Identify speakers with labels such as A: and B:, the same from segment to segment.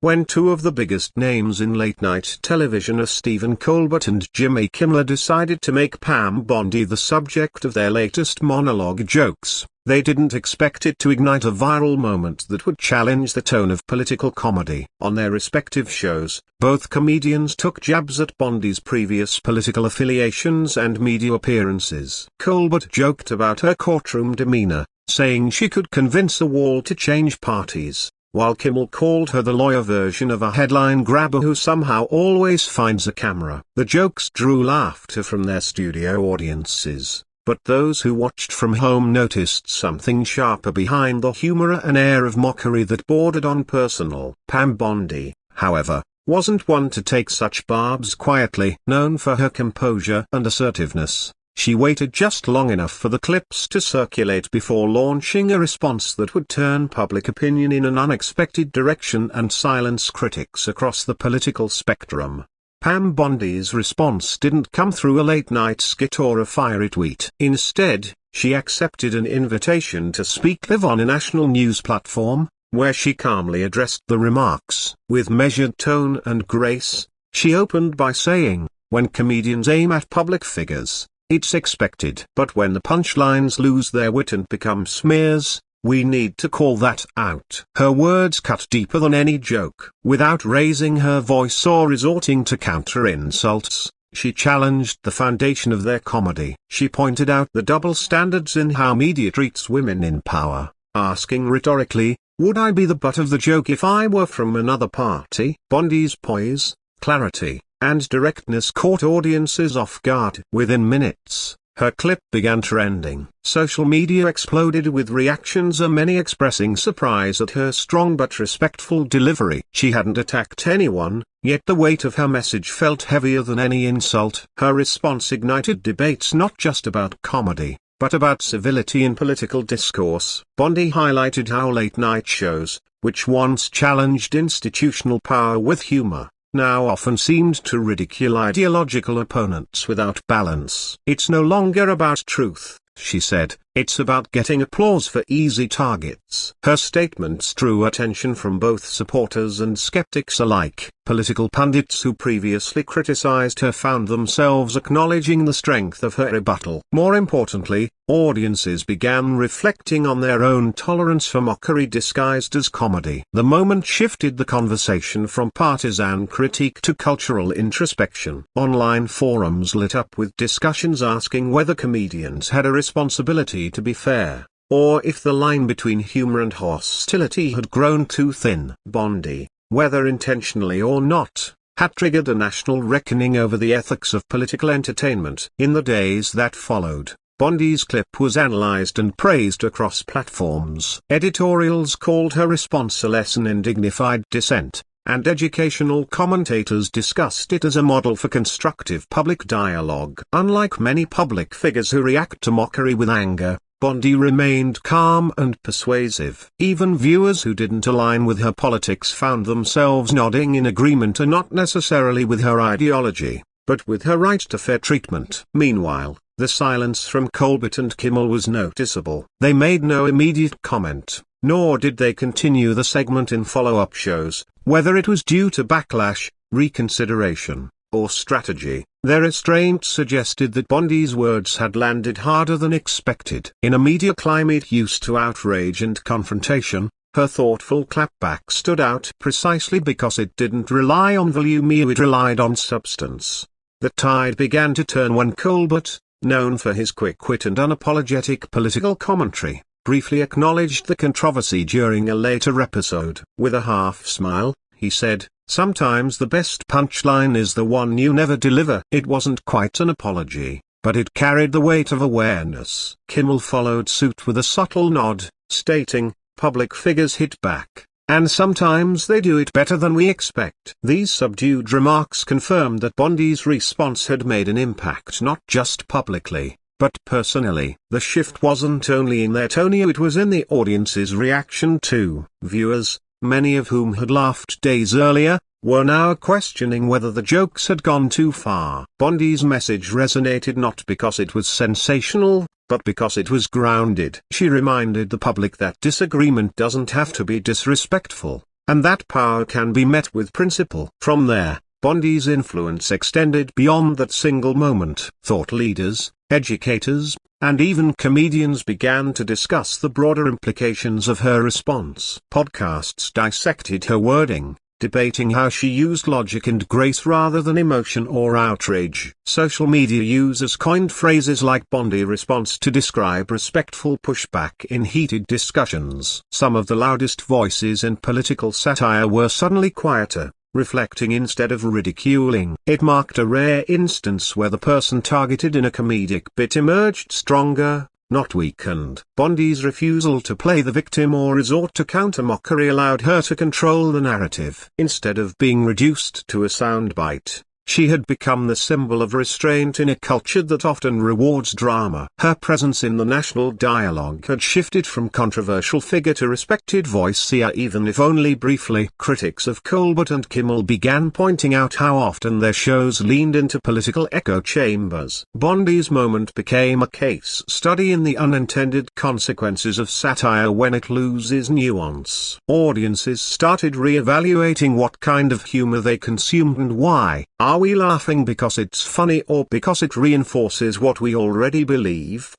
A: When two of the biggest names in late-night television, Stephen Colbert and Jimmy Kimmel, decided to make Pam Bondi the subject of their latest monologue jokes, they didn't expect it to ignite a viral moment that would challenge the tone of political comedy. On their respective shows, both comedians took jabs at Bondi's previous political affiliations and media appearances. Colbert joked about her courtroom demeanor, saying she could convince a wall to change parties, while Kimmel called her the lawyer version of a headline grabber who somehow always finds a camera. The jokes drew laughter from their studio audiences, but those who watched from home noticed something sharper behind the humor, an air of mockery that bordered on personal. Pam Bondi, however, wasn't one to take such barbs quietly. Known for her composure and assertiveness, she waited just long enough for the clips to circulate before launching a response that would turn public opinion in an unexpected direction and silence critics across the political spectrum. Pam Bondi's response didn't come through a late-night skit or a fiery tweet. Instead, she accepted an invitation to speak live on a national news platform, where she calmly addressed the remarks. With measured tone and grace, she opened by saying, "When comedians aim at public figures, it's expected. But when the punchlines lose their wit and become smears, we need to call that out." Her words cut deeper than any joke. Without raising her voice or resorting to counter-insults, she challenged the foundation of their comedy. She pointed out the double standards in how media treats women in power, asking rhetorically, "Would I be the butt of the joke if I were from another party?" Bondi's poise, clarity, and directness caught audiences off guard. Within minutes, her clip began trending. Social media exploded with reactions, many expressing surprise at her strong but respectful delivery. She hadn't attacked anyone, yet the weight of her message felt heavier than any insult. Her response ignited debates not just about comedy, but about civility in political discourse. Bondi highlighted how late-night shows, which once challenged institutional power with humor, now often seemed to ridicule ideological opponents without balance. "It's no longer about truth," she said, "it's about getting applause for easy targets." Her statements drew attention from both supporters and skeptics alike. Political pundits who previously criticized her found themselves acknowledging the strength of her rebuttal. More importantly, audiences began reflecting on their own tolerance for mockery disguised as comedy. The moment shifted the conversation from partisan critique to cultural introspection. Online forums lit up with discussions asking whether comedians had a responsibility to be fair, or if the line between humor and hostility had grown too thin. Bondi, whether intentionally or not, had triggered a national reckoning over the ethics of political entertainment. In the days that followed, Bondi's clip was analyzed and praised across platforms. Editorials called her response a lesson in dignified dissent, and educational commentators discussed it as a model for constructive public dialogue. Unlike many public figures who react to mockery with anger, Bondi remained calm and persuasive. Even viewers who didn't align with her politics found themselves nodding in agreement, and not necessarily with her ideology, but with her right to fair treatment. Meanwhile, the silence from Colbert and Kimmel was noticeable. They made no immediate comment, nor did they continue the segment in follow-up shows, whether it was due to backlash, reconsideration, or strategy. Their restraint suggested that Bondi's words had landed harder than expected. In a media climate used to outrage and confrontation, her thoughtful clapback stood out precisely because it didn't rely on volume, it relied on substance. The tide began to turn when Colbert, known for his quick wit and unapologetic political commentary, briefly acknowledged the controversy during a later episode. With a half-smile, he said, "Sometimes the best punchline is the one you never deliver." It wasn't quite an apology, but it carried the weight of awareness. Kimmel followed suit with a subtle nod, stating, "Public figures hit back, and sometimes they do it better than we expect." These subdued remarks confirmed that Bondi's response had made an impact not just publicly, but personally. The shift wasn't only in their tone, it was in the audience's reaction too. Viewers, many of whom had laughed days earlier, were now questioning whether the jokes had gone too far. Bondi's message resonated not because it was sensational, but because it was grounded. She reminded the public that disagreement doesn't have to be disrespectful, and that power can be met with principle. From there, Bondi's influence extended beyond that single moment. Thought leaders, educators, and even comedians began to discuss the broader implications of her response. Podcasts dissected her wording, debating how she used logic and grace rather than emotion or outrage. Social media users coined phrases like Bondi response to describe respectful pushback in heated discussions. Some of the loudest voices in political satire were suddenly quieter, reflecting instead of ridiculing. It marked a rare instance where the person targeted in a comedic bit emerged stronger, not weakened. Bondi's refusal to play the victim or resort to counter-mockery allowed her to control the narrative. Instead of being reduced to a soundbite, she had become the symbol of restraint in a culture that often rewards drama. Her presence in the national dialogue had shifted from controversial figure to respected voice, even if only briefly. Critics of Colbert and Kimmel began pointing out how often their shows leaned into political echo chambers. Bondi's moment became a case study in the unintended consequences of satire when it loses nuance. Audiences started re-evaluating what kind of humor they consumed and why. Are we laughing because it's funny or because it reinforces what we already believe?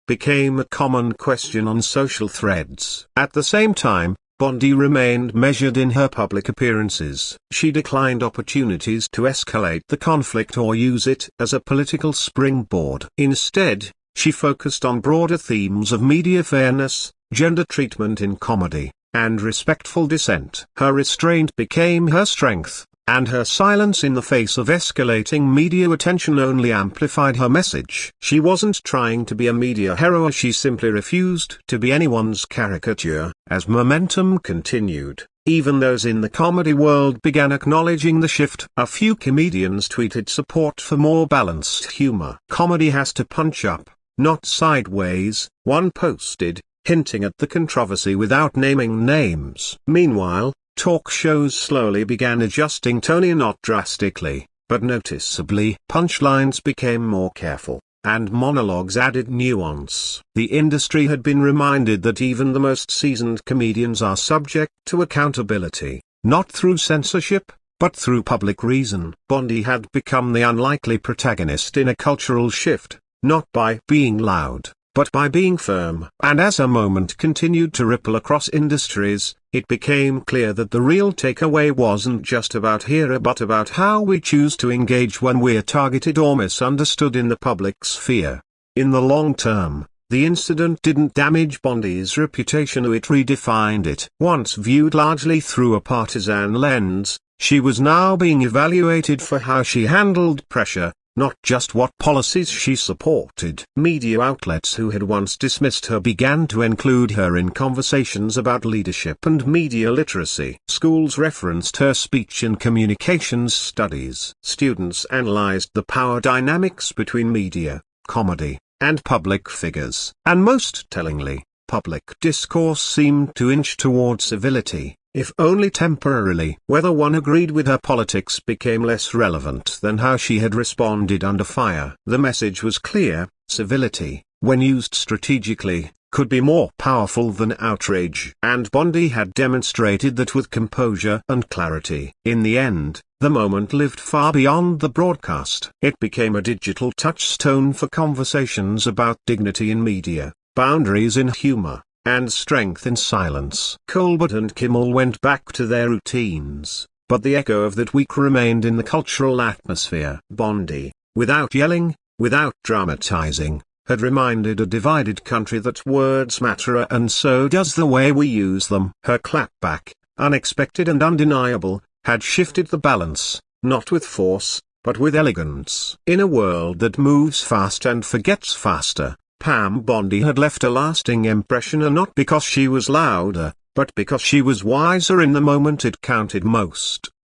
A: Became a common question on social threads. At the same time, Bondi remained measured in her public appearances. She declined opportunities to escalate the conflict or use it as a political springboard. Instead, she focused on broader themes of media fairness, gender treatment in comedy, and respectful dissent. Her restraint became her strength, and her silence in the face of escalating media attention only amplified her message. She wasn't trying to be a media hero, she simply refused to be anyone's caricature. As momentum continued, even those in the comedy world began acknowledging the shift. A few comedians tweeted support for more balanced humor. Comedy has to punch up, not sideways, one posted, hinting at the controversy without naming names. Meanwhile, talk shows slowly began adjusting tone, not drastically, but noticeably. Punchlines became more careful, and monologues added nuance. The industry had been reminded that even the most seasoned comedians are subject to accountability, not through censorship, but through public reason. Bondi had become the unlikely protagonist in a cultural shift, not by being loud, but by being firm. And as her moment continued to ripple across industries, it became clear that the real takeaway wasn't just about here but about how we choose to engage when we're targeted or misunderstood in the public sphere. In the long term, the incident didn't damage Bondi's reputation, it redefined it. Once viewed largely through a partisan lens, she was now being evaluated for how she handled pressure, not just what policies she supported. Media outlets who had once dismissed her began to include her in conversations about leadership and media literacy. Schools referenced her speech in communications studies. Students analyzed the power dynamics between media, comedy, and public figures. And most tellingly, public discourse seemed to inch toward civility, if only temporarily. Whether one agreed with her politics became less relevant than how she had responded under fire. The message was clear: civility, when used strategically, could be more powerful than outrage. And Bondi had demonstrated that with composure and clarity. In the end, the moment lived far beyond the broadcast. It became a digital touchstone for conversations about dignity in media, boundaries in humor, and strength in silence. Colbert and Kimmel went back to their routines, but the echo of that week remained in the cultural atmosphere. Bondi, without yelling, without dramatizing, had reminded a divided country that words matter, and so does the way we use them. Her clapback, unexpected and undeniable, had shifted the balance, not with force, but with elegance. In a world that moves fast and forgets faster, Pam Bondi had left a lasting impression, and not because she was louder, but because she was wiser in the moment it counted most.